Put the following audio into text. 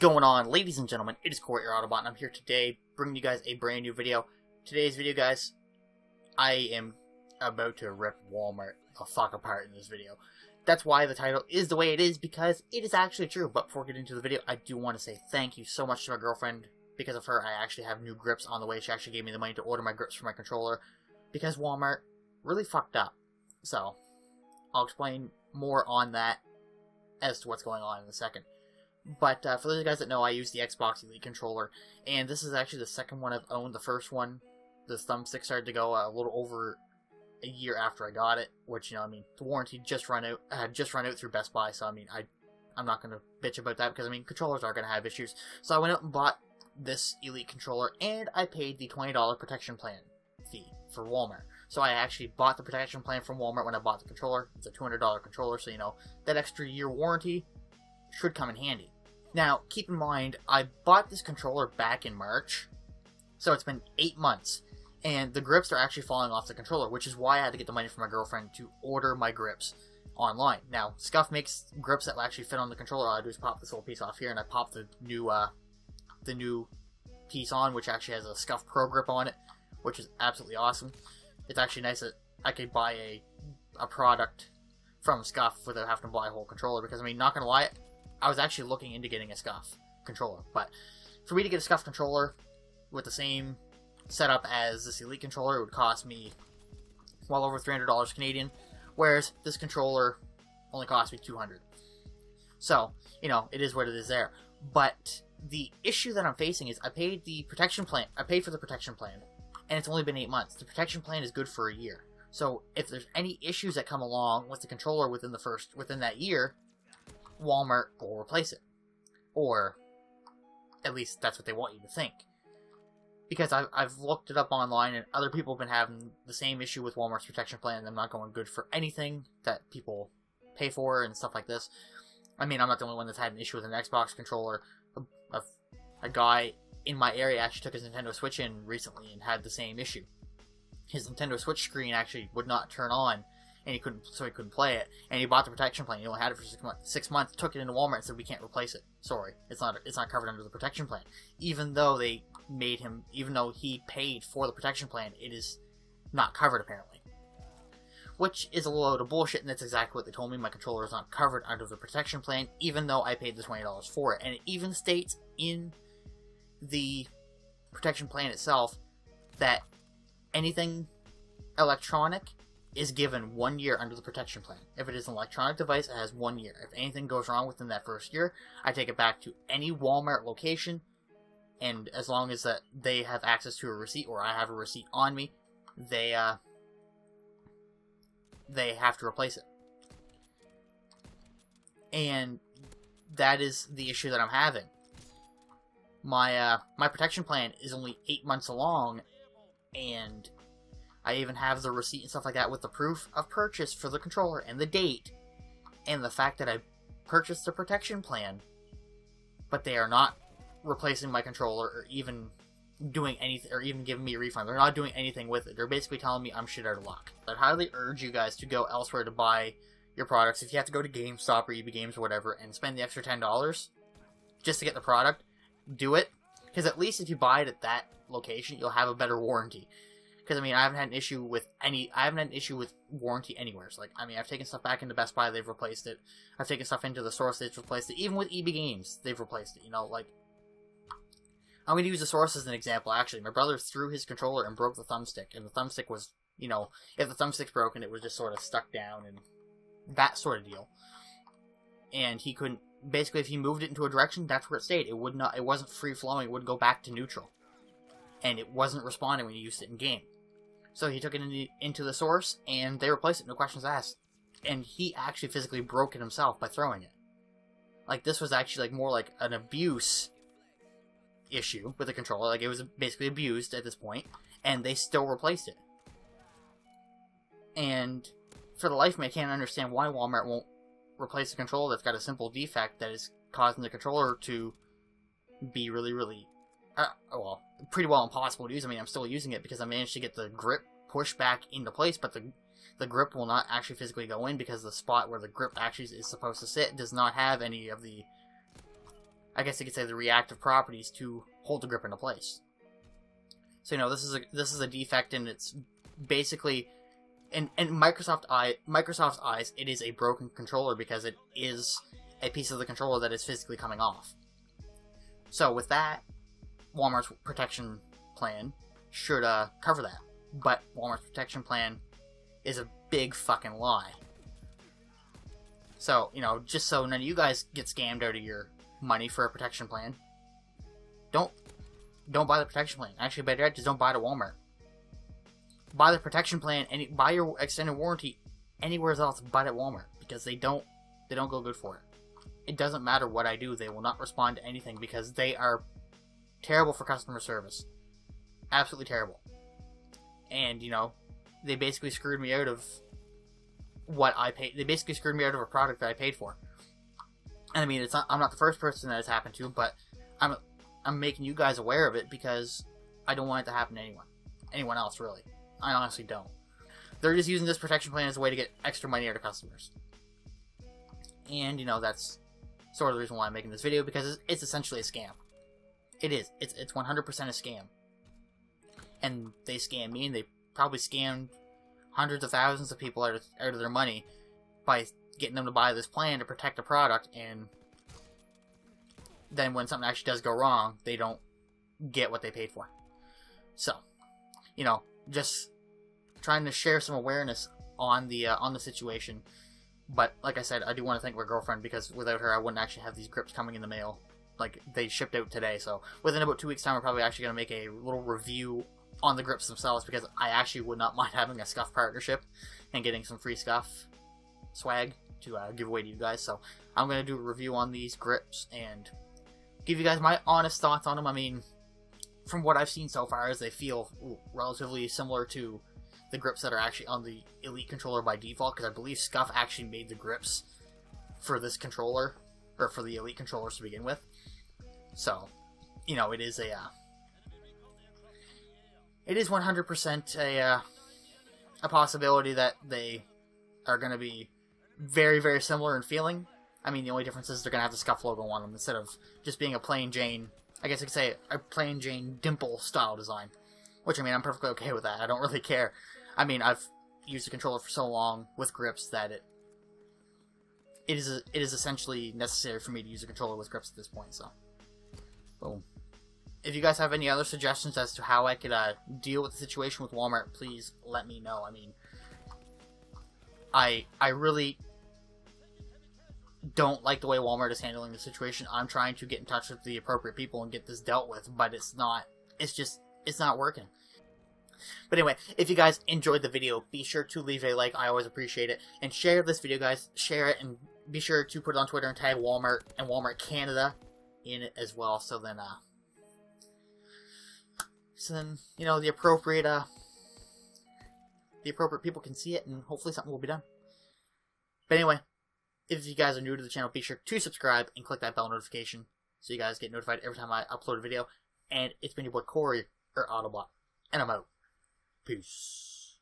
going on, ladies and gentlemen? It is Corey, your Autobot, and I'm here today bringing you guys a brand new video. Today's video, guys, I am about to rip Walmart the fuck apart in this video. That's why the title is the way it is, because it is actually true. But before we get into the video, I do want to say thank you so much to my girlfriend. Because of her, I actually have new grips on the way. She actually gave me the money to order my grips for my controller, because Walmart really fucked up. So, I'll explain more on that as to what's going on in a second. But for those of you guys that know, I use the Xbox Elite controller, and this is actually the second one I've owned. The first one, the thumbstick started to go a little over a year after I got it, which, you know, I mean, the warranty had just run out through Best Buy, so I mean, I'm not going to bitch about that, because I mean, controllers are going to have issues. So I went out and bought this Elite controller, and I paid the $20 protection plan fee for Walmart. So I actually bought the protection plan from Walmart when I bought the controller. It's a $200 controller, so you know, that extra year warranty should come in handy. Now, keep in mind, I bought this controller back in March, so it's been 8 months, and the grips are actually falling off the controller, which is why I had to get the money from my girlfriend to order my grips online. Now, Scuff makes grips that will actually fit on the controller. All I do is pop this little piece off here, and I pop the new piece on, which actually has a Scuff Pro grip on it, which is absolutely awesome. It's actually nice that I could buy a product from Scuff without having to buy a whole controller, because, I mean, not gonna lie, I was actually looking into getting a Scuff controller, but for me to get a Scuff controller with the same setup as this Elite controller, it would cost me well over $300 Canadian, whereas this controller only cost me $200. So, you know, it is what it is there. But the issue that I'm facing is I paid for the protection plan, and it's only been 8 months. The protection plan is good for a year. So if there's any issues that come along with the controller within that year, Walmart will replace it. Or at least that's what they want you to think. Because I've looked it up online, and other people have been having the same issue with Walmart's protection plan, and them not going good for anything that people pay for and stuff like this. I mean, I'm not the only one that's had an issue with an Xbox controller. A guy in my area actually took his Nintendo Switch in recently and had the same issue. His Nintendo Switch screen actually would not turn on, and he couldn't play it. And he bought the protection plan. He only had it for 6 months. Took it into Walmart and said, "We can't replace it. Sorry, it's not covered under the protection plan." Even though he paid for the protection plan, it is not covered apparently. Which is a load of bullshit, and that's exactly what they told me. My controller is not covered under the protection plan, even though I paid the $20 for it. And it even states in the protection plan itself that anything electronic is given 1 year under the protection plan. If it is an electronic device, it has 1 year. If anything goes wrong within that first year, I take it back to any Walmart location, and as long as that they have access to a receipt, or I have a receipt on me, they have to replace it. And that is the issue that I'm having. My protection plan is only 8 months along, and I even have the receipt and stuff like that with the proof of purchase for the controller and the date, and the fact that I purchased the protection plan, but they are not replacing my controller or even doing anything, or even giving me a refund. They're not doing anything with it. They're basically telling me I'm shit out of luck. I'd highly urge you guys to go elsewhere to buy your products. If you have to go to GameStop or EB Games or whatever and spend the extra $10 just to get the product, do it. Because at least if you buy it at that location, you'll have a better warranty. Because I mean, I haven't had an issue with warranty anywhere. So, like, I mean, I've taken stuff back into Best Buy, they've replaced it. I've taken stuff into the source, they've replaced it. Even with EB Games, they've replaced it. You know, like, I'm going to use the source as an example, actually. My brother threw his controller and broke the thumbstick. And the thumbstick was, you know, if the thumbstick's broken, it was just sort of stuck down and that sort of deal. And he couldn't, basically, if he moved it into a direction, that's where it stayed. It wasn't free-flowing, it would go back to neutral. And it wasn't responding when you used it in-game. So he took it into the source, and they replaced it, no questions asked. And he actually physically broke it himself by throwing it. Like, this was actually, like, more like an abuse issue with the controller. Like, it was basically abused at this point, and they still replaced it. And for the life of me, I can't understand why Walmart won't replace a controller that's got a simple defect that is causing the controller to be really well, pretty well impossible to use. I mean, I'm still using it because I managed to get the grip pushed back into place, but the grip will not actually physically go in because the spot where the grip actually is supposed to sit does not have any of the I guess you could say, the reactive properties to hold the grip into place. So, you know, this is a defect, and it's basically, in Microsoft's eyes, it is a broken controller because it is a piece of the controller that is physically coming off. So with that, Walmart's protection plan should cover that. But Walmart's protection plan is a big fucking lie. So, you know, just so none of you guys get scammed out of your money for a protection plan, don't buy the protection plan. Actually, better yet, just don't buy it at Walmart. Buy the protection plan and buy your extended warranty anywhere else but at Walmart, because they don't go good for it. It doesn't matter what I do, they will not respond to anything because they are terrible for customer service. Absolutely terrible. And, you know, they basically screwed me out of what I paid. They basically screwed me out of a product that I paid for. And I mean, I'm not the first person that has happened to, but I'm making you guys aware of it because I don't want it to happen to anyone else, really. I honestly don't. They're just using this protection plan as a way to get extra money out of customers. And, you know, that's sort of the reason why I'm making this video, because it's essentially a scam. It is. It's 100% a scam. And they scam me, and they probably scammed hundreds of thousands of people out of their money by getting them to buy this plan to protect a product, and then when something actually does go wrong, they don't get what they paid for. So, you know, just trying to share some awareness on the situation. But like I said, I do want to thank my girlfriend, because without her, I wouldn't actually have these grips coming in the mail. Like, they shipped out today, so within about 2 weeks' time, we're probably actually going to make a little review on the grips themselves, because I actually would not mind having a scuff partnership and getting some free scuff swag to give away to you guys. So I'm going to do a review on these grips and give you guys my honest thoughts on them. I mean, from what I've seen so far, is they feel relatively similar to the grips that are actually on the Elite controller by default, because I believe Scuff actually made the grips for this controller, or for the Elite controllers to begin with. So, you know, it is 100% a possibility that they are going to be very, very similar in feeling. I mean, the only difference is they're going to have the Scuff logo on them instead of just being a plain Jane, I guess you could say a plain Jane dimple style design. Which, I mean, I'm perfectly okay with that. I don't really care. I mean, I've used the controller for so long with grips that it is essentially necessary for me to use a controller with grips at this point, so. Boom. If you guys have any other suggestions as to how I could deal with the situation with Walmart, please let me know. I mean, I really don't like the way Walmart is handling the situation. I'm trying to get in touch with the appropriate people and get this dealt with, but it's not working. But anyway, if you guys enjoyed the video, be sure to leave a like. I always appreciate it. And share this video, guys. Share it, and be sure to put it on Twitter and tag Walmart and Walmart Canada in it as well. So then, you know, the appropriate people can see it, and hopefully something will be done. But anyway, if you guys are new to the channel, be sure to subscribe and click that bell notification so you guys get notified every time I upload a video. And it's been your boy Corey, or Autobot, and I'm out. Peace.